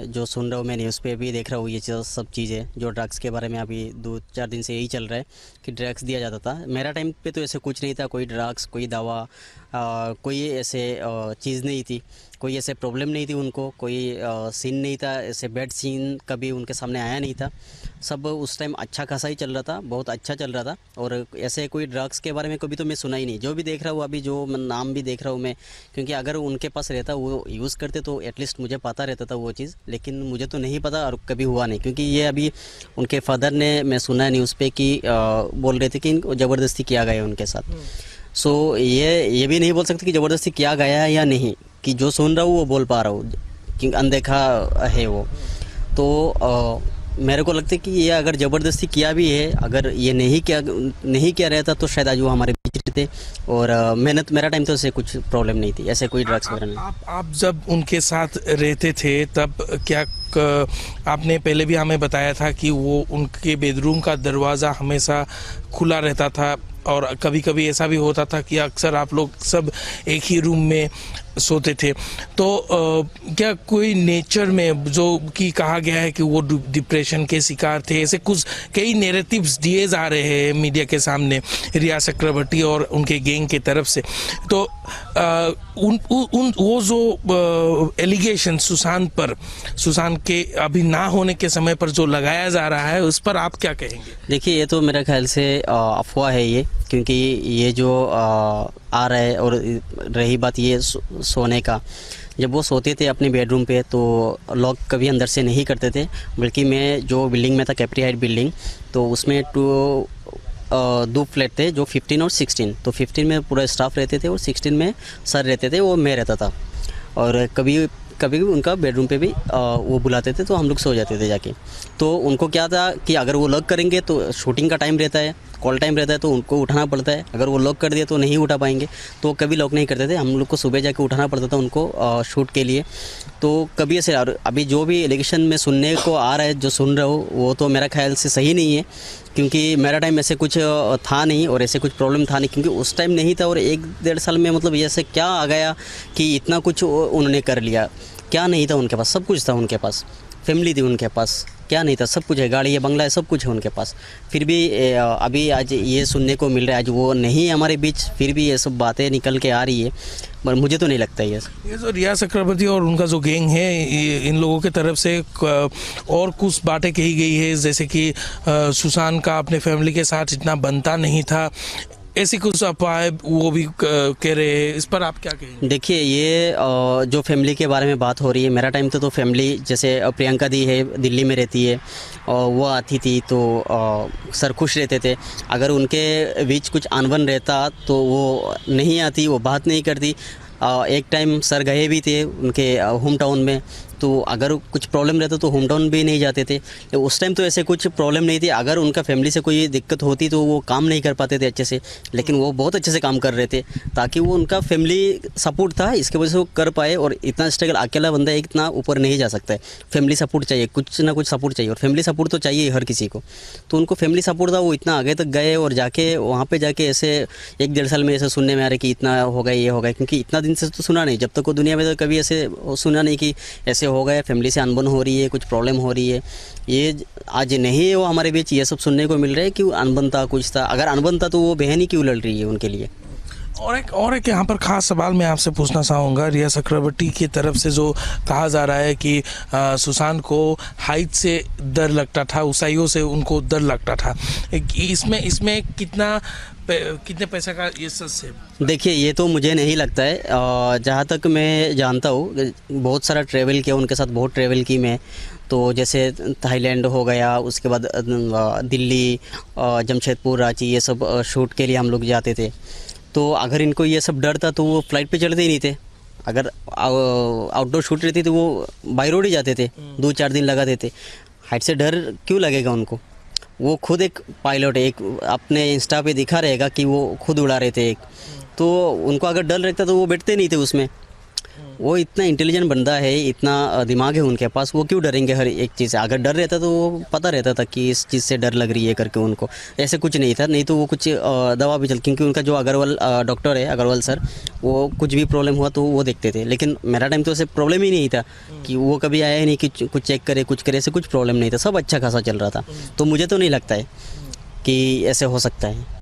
जो सुन रहा हूँ मैं न्यूज़ पे भी देख रहा हूँ ये सब चीज़ें जो ड्रग्स के बारे में अभी 2-4 दिन से यही चल रहा है कि ड्रग्स दिया जाता था। मेरा टाइम पे तो ऐसे कुछ नहीं था, कोई ड्रग्स, कोई दवा, कोई ऐसे चीज़ नहीं थी, कोई ऐसे प्रॉब्लम नहीं थी उनको, कोई सीन नहीं था, ऐसे बैड सीन कभी उनके सामने आया नहीं था। सब उस टाइम अच्छा खासा ही चल रहा था, बहुत अच्छा चल रहा था। और ऐसे कोई ड्रग्स के बारे में कभी तो मैं सुना ही नहीं। जो भी देख रहा हूँ अभी, जो नाम भी देख रहा हूँ मैं, क्योंकि अगर उनके पास रहता वो यूज़ करते तो एटलीस्ट मुझे पता रहता था वो चीज़, लेकिन मुझे तो नहीं पता और कभी हुआ नहीं। क्योंकि ये अभी उनके फादर ने, मैं सुना है न्यूज़ पे कि बोल रहे थे कि इनको ज़बरदस्ती किया गया है उनके साथ। सो ये भी नहीं बोल सकते कि ज़बरदस्ती किया गया है या नहीं, कि जो सुन रहा हूँ वो बोल पा रहा हूँ कि अनदेखा है वो। तो मेरे को लगता है कि ये अगर ज़बरदस्ती किया भी है, अगर ये नहीं किया रहता तो शायद आज वो हमारे बीच रहते। और मेरा टाइम तो ऐसे कुछ प्रॉब्लम नहीं थी, ऐसे कोई ड्रग्स वगैरह नहीं। आप जब उनके साथ रहते थे तब क्या आपने पहले भी हमें बताया था कि वो उनके बेडरूम का दरवाज़ा हमेशा खुला रहता था, और कभी कभी ऐसा भी होता था कि अक्सर आप लोग सब एक ही रूम में सोते थे। तो क्या कोई नेचर में जो कि कहा गया है कि वो डिप्रेशन के शिकार थे, ऐसे कुछ कई नैरेटिव्स दिए जा रहे हैं मीडिया के सामने रिया चक्रवर्ती और उनके गैंग की तरफ से। तो वो जो एलिगेशन सुशांत के अभी ना होने के समय पर जो लगाया जा रहा है, उस पर आप क्या कहेंगे? देखिए, ये तो मेरे ख्याल से अफवाह है ये, क्योंकि ये जो आ रहा है। और रही बात ये सोने का, जब वो सोते थे अपने बेडरूम पे तो लॉक कभी अंदर से नहीं करते थे। बल्कि मैं जो बिल्डिंग में था, कैप्री हाइट बिल्डिंग, तो उसमें 2 फ्लैट थे, जो 15 और 16। तो 15 में पूरा स्टाफ रहते थे और 16 में सर रहते थे, वो मैं रहता था। और कभी कभी उनका बेडरूम पे भी वो बुलाते थे तो हम लोग सो जाते थे जाके। तो उनको क्या था कि अगर वो लॉक करेंगे तो शूटिंग का टाइम रहता है, कॉल टाइम रहता है, तो उनको उठाना पड़ता है। अगर वो लॉक कर दिया तो नहीं उठा पाएंगे, तो कभी लॉक नहीं करते थे। हम लोग को सुबह जाके उठाना पड़ता था उनको शूट के लिए। तो कभी ऐसे, और अभी जो भी एलिगेशन में सुनने को आ रहा है, जो सुन रहा हूँ, वो तो मेरा ख्याल से सही नहीं है। क्योंकि मेरा टाइम ऐसे कुछ था नहीं और ऐसे कुछ प्रॉब्लम था नहीं, क्योंकि उस टाइम नहीं था। और 1-1.5 साल में मतलब ऐसे क्या आ गया कि इतना कुछ उन्होंने कर लिया? क्या नहीं था उनके पास? सब कुछ था उनके पास, फैमिली थी उनके पास, क्या नहीं था? सब कुछ है, गाड़ी है, बंगला है, सब कुछ है उनके पास। फिर भी अभी आज ये सुनने को मिल रहा है, आज वो नहीं है हमारे बीच, फिर भी ये सब बातें निकल के आ रही है। पर मुझे तो नहीं लगता ये जो रिया चक्रवर्ती और उनका जो गैंग है, इन लोगों की तरफ से और कुछ बातें कही गई है, जैसे कि सुशांत का अपने फैमिली के साथ इतना बनता नहीं था, ऐसी कुछ अफवाह वो भी कह रहे हैं। इस पर आप क्या कहेंगे? देखिए, ये जो फैमिली के बारे में बात हो रही है, मेरा टाइम तो फैमिली, जैसे प्रियंका दी है, दिल्ली में रहती है, और वो आती थी तो सर खुश रहते थे। अगर उनके बीच कुछ अनबन रहता तो वो नहीं आती, वो बात नहीं करती। एक टाइम सर गए भी थे उनके होम टाउन में, तो अगर कुछ प्रॉब्लम रहता तो होम टाउन भी नहीं जाते थे। उस टाइम तो ऐसे कुछ प्रॉब्लम नहीं थी। अगर उनका फैमिली से कोई दिक्कत होती तो वो काम नहीं कर पाते थे अच्छे से, लेकिन वो बहुत अच्छे से काम कर रहे थे, ताकि वो उनका फैमिली सपोर्ट था, इसके वजह से वो कर पाए। और इतना स्ट्रगल, अकेला बंदा इतना ऊपर नहीं जा सकता है, फैमिली सपोर्ट चाहिए, कुछ ना कुछ सपोर्ट चाहिए, और फैमिली सपोर्ट तो चाहिए हर किसी को। तो उनको फैमिली सपोर्ट था, वो इतना आगे तक गए। और जाके वहाँ पर जाके ऐसे 1-1.5 साल में ऐसे सुनने में आ रहा है कि इतना हो गया, ये हो गया, क्योंकि इतना दिन से तो सुना नहीं, जब तक वो दुनिया में, तो कभी ऐसे सुना नहीं कि ऐसे हो गया, फैमिली से अनबन हो रही है, कुछ प्रॉब्लम हो रही है। ये आज नहीं है वो हमारे बीच, ये सब सुनने को मिल रहा है कि अनबन था, कुछ था। अगर अनबन था तो वो बहन ही क्यों लड़ रही है उनके लिए? और एक यहाँ पर खास सवाल मैं आपसे पूछना चाहूँगा। रिया चक्रवर्ती की तरफ से जो कहा जा रहा है कि सुशांत को हाइट से डर लगता था, ऊंचाइयों से उनको डर लगता था, इसमें कितने पैसे का ये सच है? देखिए, ये तो मुझे नहीं लगता है। जहाँ तक मैं जानता हूँ, बहुत सारा ट्रैवल किया उनके साथ, बहुत ट्रैवल की मैं। तो जैसे थाईलैंड हो गया, उसके बाद दिल्ली, जमशेदपुर, रांची, ये सब शूट के लिए हम लोग जाते थे। तो अगर इनको ये सब डर था तो वो फ्लाइट पे चढ़ते ही नहीं थे। अगर आउटडोर शूट रहती तो वो बाई रोड ही जाते थे, 2-4 दिन लगा देते। हाइट से डर क्यों लगेगा उनको? वो खुद एक पायलट है, एक अपने इंस्टा पे दिखा रहेगा कि वो खुद उड़ा रहे थे एक। तो उनको अगर डर लगता तो वो बैठते नहीं थे उसमें। वो इतना इंटेलिजेंट बंदा है, इतना दिमाग है उनके पास, वो क्यों डरेंगे हर एक चीज़ से। अगर डर रहता तो वो पता रहता था कि इस चीज़ से डर लग रही है करके उनको, ऐसे कुछ नहीं था। नहीं तो वो कुछ दवा भी चल, क्योंकि उनका जो अग्रवाल डॉक्टर है, अग्रवाल सर, वो कुछ भी प्रॉब्लम हुआ तो वो देखते थे। लेकिन मेरा टाइम तो ऐसे प्रॉब्लम ही नहीं था कि वो कभी आया ही नहीं कि कुछ चेक करे कुछ करे, ऐसे कुछ प्रॉब्लम नहीं था, सब अच्छा खासा चल रहा था। तो मुझे तो नहीं लगता है कि ऐसे हो सकता है।